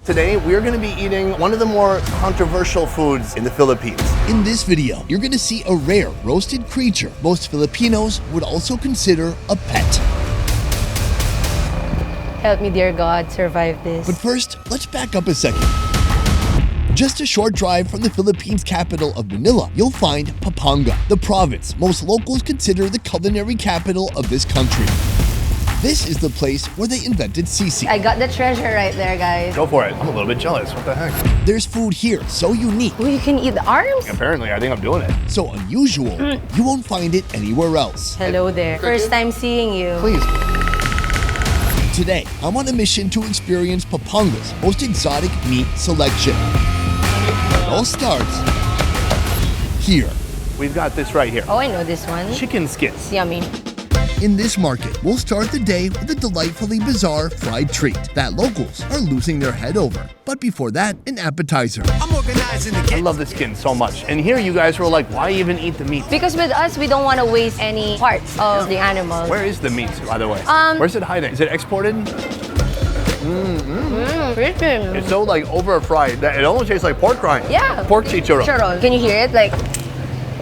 Today, we're gonna be eating one of the more controversial foods in the Philippines. In this video, you're gonna see a rare roasted creature most Filipinos would also consider a pet. Help me, dear God, survive this. But first, let's back up a second. Just a short drive from the Philippines' capital of Manila, you'll find Pampanga, the province most locals consider the culinary capital of this country. This is the place where they invented sisig. I got the treasure right there, guys. Go for it. I'm a little bit jealous. What the heck? There's food here so unique, Oh, you can eat the arms? Apparently, I think I'm doing it. so unusual, you won't find it anywhere else. Hello there. First time seeing you. Please. Today, I'm on a mission to experience Pampanga's most exotic meat selection. It all starts here. We've got this right here. Oh, I know this one. Chicken skins. Yummy. In this market, we'll start the day with a delightfully bizarre fried treat that locals are losing their head over. But before that, an appetizer. I love the skin so much. And here you guys were like, why even eat the meat? Because with us, we don't want to waste any parts of the animal. Where is the meat, by the way? Where's it hiding? Is it exported? Crispy. It's so like over fried that it almost tastes like pork rind. Yeah. Pork chicharron. Churro. Can you hear it? Like,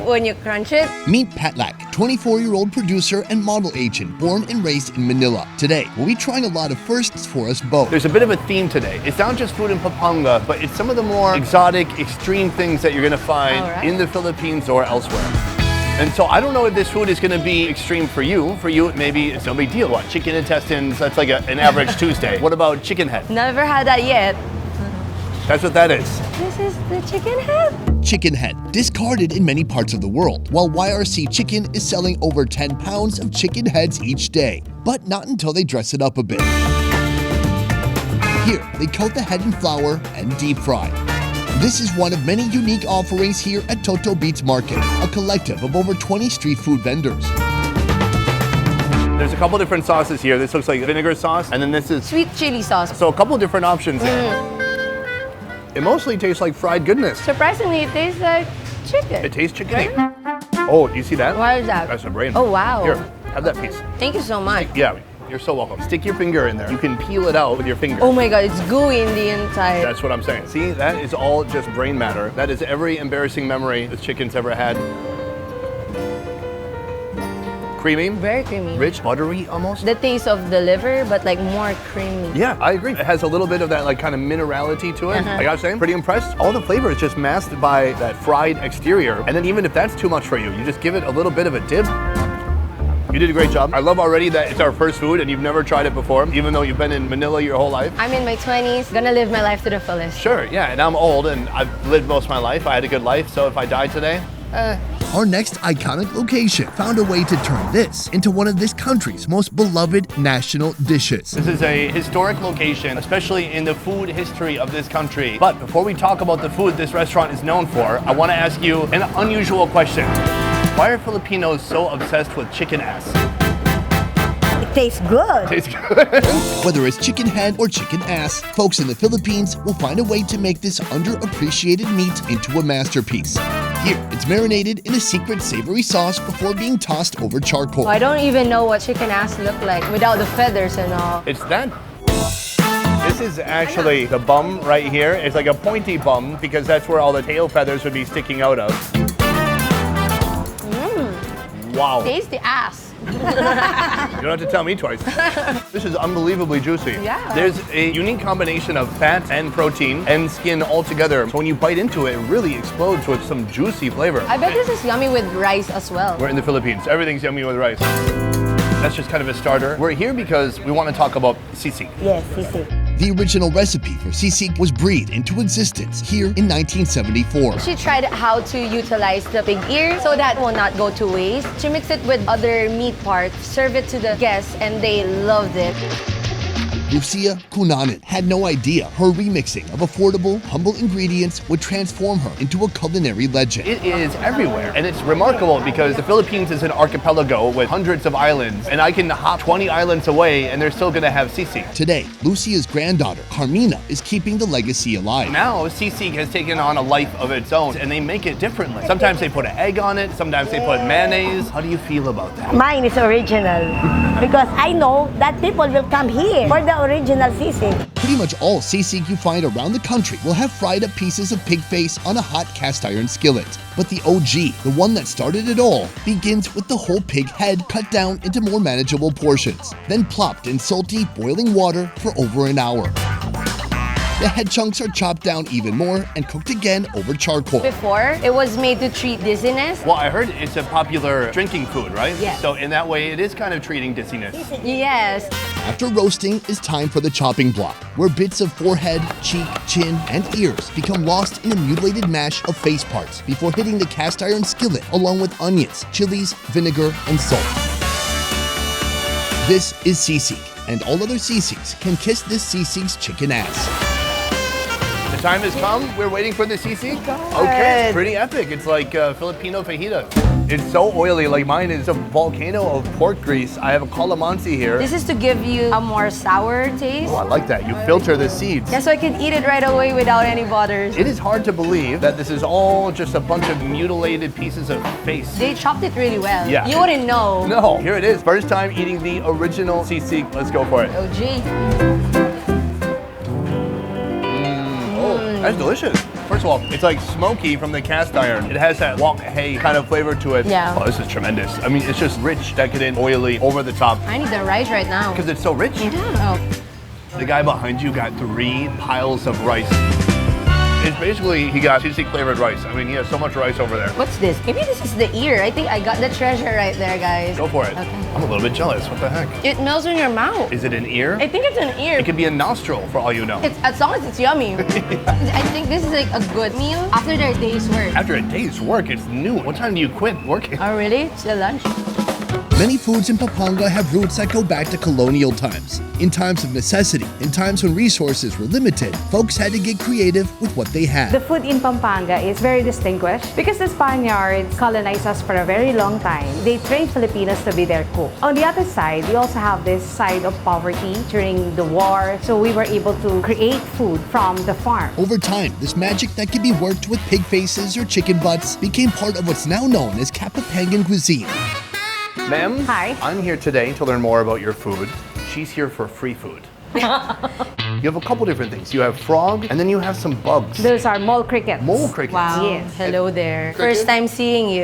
when you crunch it? Meet Patrica, 24-year-old producer and model agent born and raised in Manila. Today, we'll be trying a lot of firsts for us both. There's a bit of a theme today. It's not just food in Pampanga, but it's some of the more exotic, extreme things that you're gonna find in the Philippines or elsewhere. And so I don't know if this food is gonna be extreme for you. For you, maybe it's no big deal. What, chicken intestines, that's like an average Tuesday. What about chicken head? Never had that yet. That's what that is. This is the chicken head? Chicken head, discarded in many parts of the world, while YRC Chicken is selling over 10 pounds of chicken heads each day. But not until they dress it up a bit. Here, they coat the head in flour and deep fry. This is one of many unique offerings here at TOTOBITS Market, a collective of over 20 street food vendors. There's a couple different sauces here. This looks like vinegar sauce, and then this is Sweet chili sauce. so a couple different options there. It mostly tastes like fried goodness. Surprisingly, it tastes like chicken. It tastes chickeny. Oh, do you see that? Why is that? That's a brain. Oh, wow. Here, have that piece. Thank you so much. Yeah, you're so welcome. Stick your finger in there. You can peel it out with your finger. Oh my God, it's gooey in the inside. That's what I'm saying. See, that is all just brain matter. That is every embarrassing memory this chicken's ever had. Creamy. Very creamy. Rich, buttery almost. The taste of the liver, but like more creamy. Yeah, I agree. It has a little bit of that like kind of minerality to it. I gotta say, pretty impressed. All the flavor is just masked by that fried exterior. And then even if that's too much for you, you just give it a little bit of a dip. You did a great job. I love already that it's our first food and you've never tried it before, even though you've been in Manila your whole life. I'm in my 20s, gonna live my life to the fullest. Sure, yeah, and I'm old and I've lived most of my life. I had a good life, so if I die today, Our next iconic location found a way to turn this into one of this country's most beloved national dishes. This is a historic location, especially in the food history of this country. But before we talk about the food this restaurant is known for, I want to ask you an unusual question. Why are Filipinos so obsessed with chicken ass? It tastes good. Tastes good. Whether it's chicken head or chicken ass, folks in the Philippines will find a way to make this underappreciated meat into a masterpiece. Here, it's marinated in a secret savory sauce before being tossed over charcoal. I don't even know what chicken ass look like without the feathers and all. It's that. This is actually the bum right here. It's like a pointy bum because that's where all the tail feathers would be sticking out of. Wow. Taste the ass. You don't have to tell me twice. This is unbelievably juicy. Yeah. There's a unique combination of fat and protein and skin all together. So when you bite into it, it really explodes with some juicy flavor. I bet this is yummy with rice as well. We're in the Philippines. Everything's yummy with rice. That's just kind of a starter. We're here because we want to talk about sisig. Yes, sisig. The original recipe for sisig was breathed into existence here in 1974. She tried how to utilize the pig ear so that will not go to waste. She mixed it with other meat parts, serve it to the guests, and they loved it. Lucia Cunanan had no idea her remixing of affordable, humble ingredients would transform her into a culinary legend. It is everywhere, and it's remarkable because the Philippines is an archipelago with hundreds of islands, and I can hop 20 islands away and they're still gonna have sisig. Today, Lucia's granddaughter, Carmina, is keeping the legacy alive. Now, sisig has taken on a life of its own, and they make it differently. Sometimes they put an egg on it, sometimes they put mayonnaise. How do you feel about that? Mine is original because I know that people will come here for the original sisig. Pretty much all sisig you find around the country will have fried up pieces of pig face on a hot cast iron skillet. But the OG, the one that started it all, begins with the whole pig head cut down into more manageable portions, then plopped in salty, boiling water for over an hour. The head chunks are chopped down even more and cooked again over charcoal. Before, it was made to treat dizziness. Well, I heard it's a popular drinking food, right? Yes. So in that way, it is kind of treating dizziness. Yes. After roasting, it's time for the chopping block, where bits of forehead, cheek, chin, and ears become lost in a mutilated mash of face parts before hitting the cast iron skillet along with onions, chilies, vinegar, and salt. This is sisig, and all other sisigs can kiss this sisig's chicken ass. The time has come. We're waiting for the sisig. Okay, it's pretty epic. It's like Filipino fajita. It's so oily. Like mine is a volcano of pork grease. I have a calamansi here. This is to give you a more sour taste. Oh, I like that. You filter the seeds. Yeah, so I can eat it right away without any butters. It is hard to believe that this is all just a bunch of mutilated pieces of face. They chopped it really well. Yeah. You wouldn't know. No, here it is. First time eating the original sisig. Let's go for it. OG. That's delicious. First of all, it's like smoky from the cast iron. It has that wok hay kind of flavor to it. Yeah. Oh, this is tremendous. I mean, it's just rich, decadent, oily, over the top. I need the rice right now. Because it's so rich. Yeah. The guy behind you got 3 piles of rice. It's basically, he got sisig flavored rice. I mean, he has so much rice over there. What's this? Maybe this is the ear. I think I got the treasure right there, guys. Go for it. Okay. I'm a little bit jealous. What the heck? It melts in your mouth. Is it an ear? I think it's an ear. It could be a nostril for all you know. It's, as long as it's yummy. I think this is like a good meal after their day's work. After a day's work, it's noon. What time do you quit working? Oh, really? It's the lunch. Many foods in Pampanga have roots that go back to colonial times. In times of necessity, in times when resources were limited, folks had to get creative with what they had. The food in Pampanga is very distinguished because the Spaniards colonized us for a very long time. They trained Filipinos to be their cook. On the other side, we also have this side of poverty during the war, so we were able to create food from the farm. Over time, this magic that could be worked with pig faces or chicken butts became part of what's now known as Kapampangan cuisine. Ma'am, Hi. I'm here today to learn more about your food. She's here for free food. You have a couple different things. You have frog, and then you have some bugs. Those are mole crickets. Mole crickets. Wow. Yes. Hello there. First time seeing you.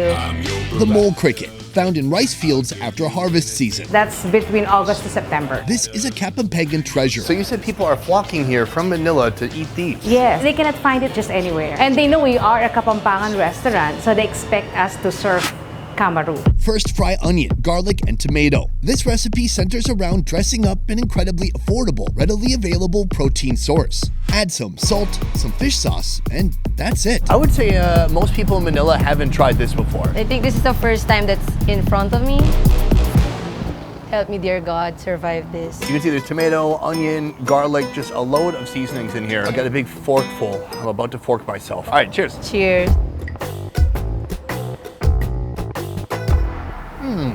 The mole cricket, found in rice fields after harvest season. That's between August to September. This is a Kapampangan treasure. So you said people are flocking here from Manila to eat these. Yes, they cannot find it just anywhere. And they know we are a Kapampangan restaurant, so they expect us to serve kamaru. First, fry onion, garlic, and tomato. This recipe centers around dressing up an incredibly affordable, readily available protein source. Add some salt, some fish sauce, and that's it. I would say most people in Manila haven't tried this before. I think this is the first time that's in front of me. Help me, dear God, survive this. You can see there's tomato, onion, garlic, just a load of seasonings in here. I got a big fork full. I'm about to fork myself. All right, cheers. Cheers.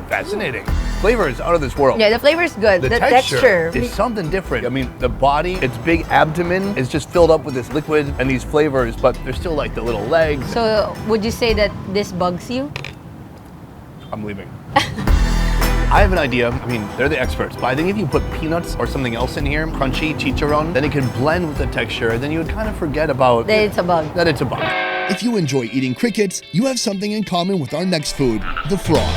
Fascinating. Flavor is out of this world. Yeah, the flavor's good. The texture. is something different. I mean, the body, its big abdomen is just filled up with this liquid and these flavors, but there's still like the little legs. So, would you say that this bugs you? I'm leaving. I have an idea. I mean, they're the experts, but I think if you put peanuts or something else in here, crunchy, chicharron, then it can blend with the texture, and then you would kind of forget about That it's a bug. that it's a bug. If you enjoy eating crickets, you have something in common with our next food, the frog.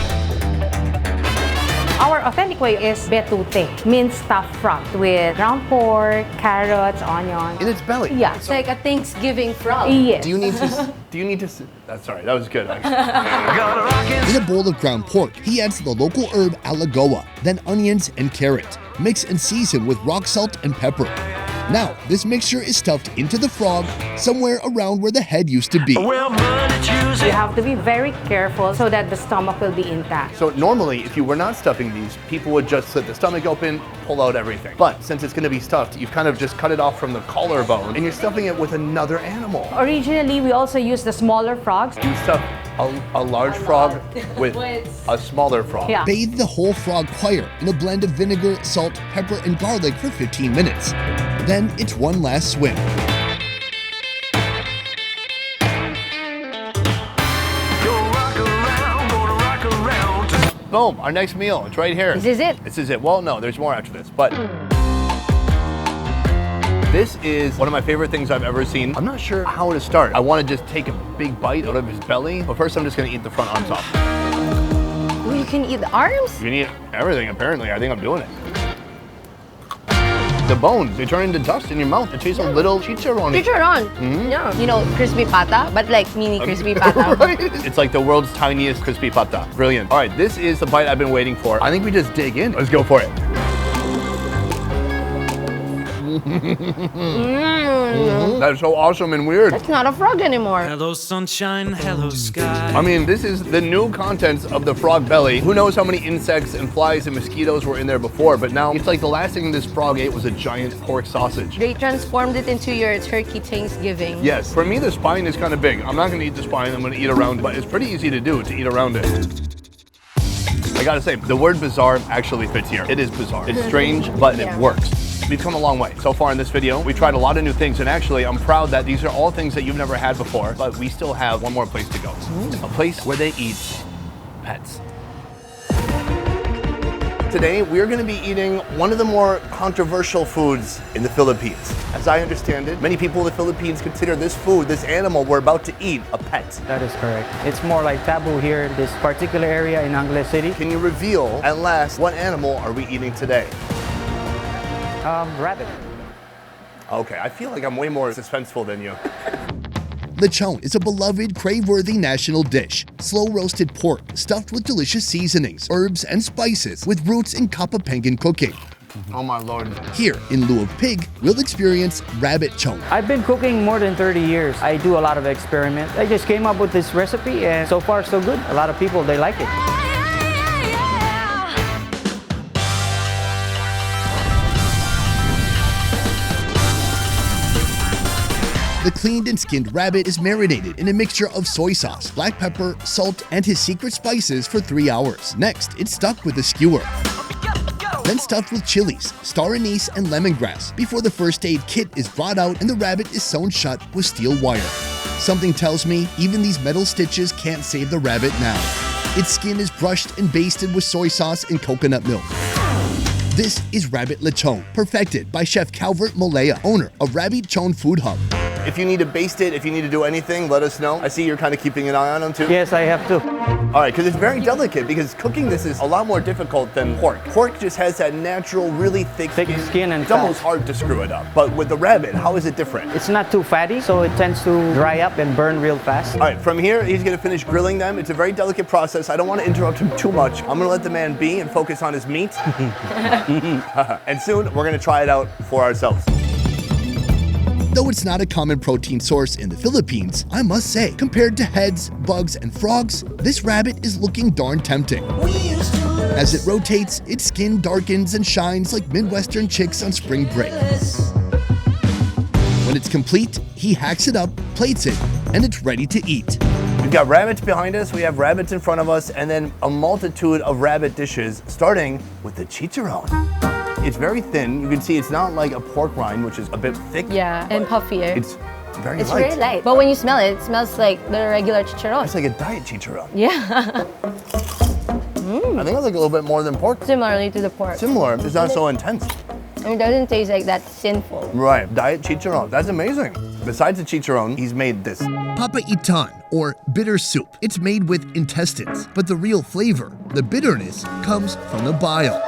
Our authentic way is betute, minced stuffed frog with ground pork, carrots, onions. In its belly. Yeah. It's like a Thanksgiving frog. Yes. Do you need to, that's sorry, that was good actually. In a bowl of ground pork, he adds the local herb alagoa, then onions and carrot. Mix and season with rock salt and pepper. Now, this mixture is stuffed into the frog, somewhere around where the head used to be. You have to be very careful so that the stomach will be intact. So normally, if you were not stuffing these, people would just slit the stomach open, pull out everything. But since it's gonna be stuffed, you've kind of just cut it off from the collarbone, and you're stuffing it with another animal. Originally, we also use the smaller frogs. You stuff a large frog with a smaller frog. Yeah. Bathe the whole frog prior in a blend of vinegar, salt, pepper, and garlic for 15 minutes. Then it's one last swim. Boom, our next meal, it's right here. This is it? This is it. Well, no, there's more after this, but This is one of my favorite things I've ever seen. I'm not sure how to start. I want to just take a big bite out of his belly, but first I'm just gonna eat the front on top. Oh, you can eat the arms? You can eat everything, apparently. I think I'm doing it. The bones, they turn into dust in your mouth. It tastes a little chicharron. Chicharron. Yeah. You know, crispy pata, but like mini crispy pata. Right? It's like the world's tiniest crispy pata. Brilliant. All right, this is the bite I've been waiting for. I think we just dig in. Let's go for it. That's so awesome and weird. It's not a frog anymore. Hello sunshine, hello sky. I mean, this is the new contents of the frog belly. Who knows how many insects and flies and mosquitoes were in there before, but now it's like the last thing this frog ate was a giant pork sausage. They transformed it into your turkey Thanksgiving. Yes, for me the spine is kind of big. I'm not gonna eat the spine, I'm gonna eat around, but it's pretty easy to do, to eat around it. I gotta say, the word bizarre actually fits here. It is bizarre. It's strange, but Yeah. it works. We've come a long way. So far in this video, we tried a lot of new things, and actually, I'm proud that these are all things that you've never had before, but we still have one more place to go. A place where they eat pets. Today, we're gonna be eating one of the more controversial foods in the Philippines. As I understand it, many people in the Philippines consider this food, this animal we're about to eat, a pet. That is correct. It's more like taboo here in this particular area in Angeles City. Can you reveal, at last, what animal are we eating today? Rabbit. Okay, I feel like I'm way more suspenseful than you. Lechon is a beloved, crave-worthy national dish. Slow-roasted pork stuffed with delicious seasonings, herbs, and spices with roots in Pampanga cooking. Oh my lord. Here, in lieu of pig, we'll experience rabbit chon. I've been cooking more than 30 years. I do a lot of experiments. I just came up with this recipe and so far so good. A lot of people, they like it. The cleaned and skinned rabbit is marinated in a mixture of soy sauce, black pepper, salt, and his secret spices for 3 hours. Next, it's stuck with a skewer. Then stuffed with chilies, star anise, and lemongrass before the first aid kit is brought out and the rabbit is sewn shut with steel wire. Something tells me even these metal stitches can't save the rabbit now. Its skin is brushed and basted with soy sauce and coconut milk. This is Rabbit Lechon, perfected by Chef Calvert Molea, owner of Rabbit Chon Food Hub. If you need to baste it, if you need to do anything, let us know. I see you're kind of keeping an eye on them too. Yes, I have to. All right, because it's very delicate, because cooking this is a lot more difficult than pork. Pork just has that natural, really thick skin and it's fat. almost hard to screw it up. But with the rabbit, how is it different? It's not too fatty, so it tends to dry up and burn real fast. All right, from here, he's gonna finish grilling them. It's a very delicate process. I don't want to interrupt him too much. I'm gonna let the man be and focus on his meat. And soon, we're gonna try it out for ourselves. Though it's not a common protein source in the Philippines, I must say, compared to heads, bugs, and frogs, this rabbit is looking darn tempting. As it rotates, its skin darkens and shines like Midwestern chicks on spring break. When it's complete, he hacks it up, plates it, and it's ready to eat. We've got rabbits behind us, we have rabbits in front of us, and then a multitude of rabbit dishes, starting with the chicharron. It's very thin. You can see it's not like a pork rind, which is a bit thick. Yeah, and puffier. It's very It's light. very light. But when you smell it, it smells like the regular chicharron. It's like a diet chicharron. Yeah. I think it's like a little bit more than pork. Similarly to the pork. Similar, it's not so intense. It doesn't taste like that sinful. Right, diet chicharron, that's amazing. Besides the chicharron, he's made this. Papaitan, or bitter soup. It's made with intestines, but the real flavor, the bitterness, comes from the bile.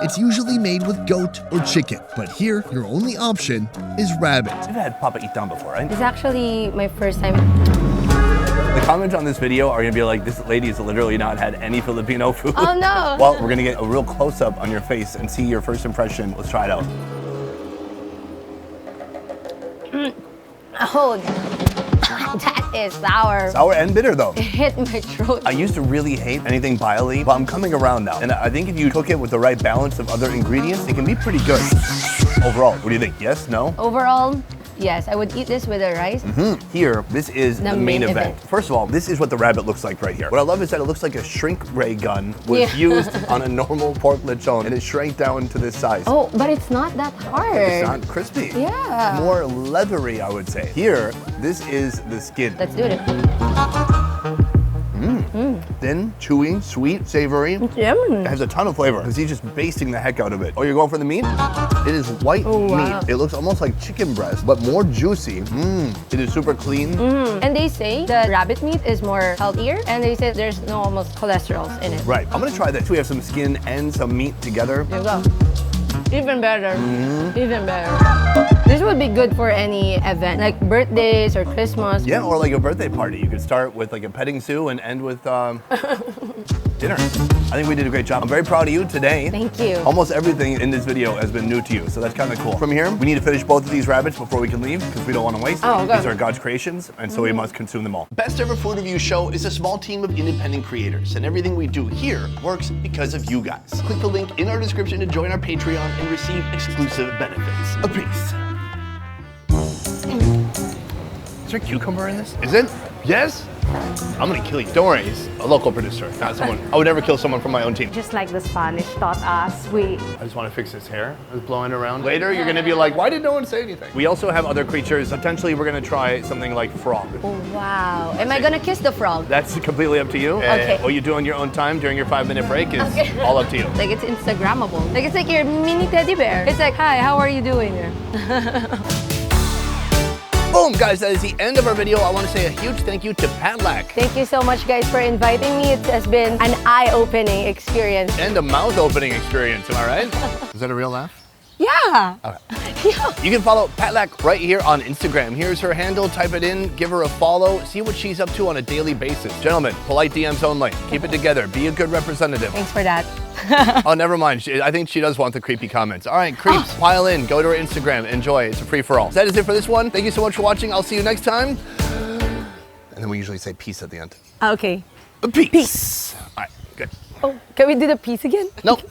It's usually made with goat or chicken, but here, your only option is rabbit. You've had papaitan before, right? It's actually my first time. The comments on this video are gonna be like, this lady has literally not had any Filipino food. Oh no! Well, we're gonna get a real close-up on your face and see your first impression. Let's try it out. Oh, that is sour. Sour and bitter though. It hit my throat. I used to really hate anything bile-y, but I'm coming around now. And I think if you cook it with the right balance of other ingredients, it can be pretty good. Overall, what do you think? Yes, no? Overall, yes, I would eat this with the rice. Here, this is the main event. event. First of all, this is what the rabbit looks like right here. What I love is that it looks like a shrink ray gun was Yeah. used on a normal pork lechon, and it shrank down to this size. Oh, but it's not that hard. It's not crispy. Yeah. More leathery, I would say. Here, this is the skin. Let's do it. Thin, chewy, sweet, savory. Yum. It has a ton of flavor because he's just basting the heck out of it. Oh, you're going for the meat? It is white wow. meat. It looks almost like chicken breast, but more juicy. It is super clean. And they say the rabbit meat is more healthier, and they say there's no almost cholesterols in it. Right, I'm gonna try this. We have some skin and some meat together. There you go. Even better. Even better. This would be good for any event, like birthdays or Christmas. Yeah, or like a birthday party. You could start with like a petting zoo and end with dinner. I think we did a great job. I'm very proud of you today. Thank you. Almost everything in this video has been new to you, so that's kind of cool. From here, we need to finish both of these rabbits before we can leave because we don't want to waste them. Okay. These are God's creations, and so we must consume them all. Best Ever Food Review Show is a small team of independent creators, and everything we do here works because of you guys. Click the link in our description to join our Patreon and receive exclusive benefits. A piece. Is there cucumber in this? Is it? Yes? I'm gonna kill you. Don't worry, he's a local producer, not someone. I would never kill someone from my own team. Just like the Spanish taught us, we I just want to fix his hair. It's blowing around. Later, you're gonna be like, why did no one say anything? We also have other creatures. Potentially, we're gonna try something like frog. Oh, wow. Am I gonna kiss the frog? That's completely up to you. Okay. What you do on your own time during your 5-minute break is all up to you. Like it's Instagrammable. Like it's like your mini teddy bear. It's like, hi, how are you doing? Boom, guys, that is the end of our video. I want to say a huge thank you to Patlac. Thank you so much, guys, for inviting me. It has been an eye-opening experience. And a mouth-opening experience, am I right? Is that a real laugh? Yeah. Okay. Yeah. You can follow Patlac right here on Instagram. Here's her handle. Type it in, give her a follow, see what she's up to on a daily basis. Gentlemen, polite DMs only. Keep it together. Be a good representative. Thanks for that. Oh, never mind. I think she does want the creepy comments. All right, creeps, pile in. Go to her Instagram. Enjoy. It's a free-for-all. That is it for this one. Thank you so much for watching. I'll see you next time. And then we usually say peace at the end. Okay. Peace. All right, good. Oh, can we do the peace again? Nope.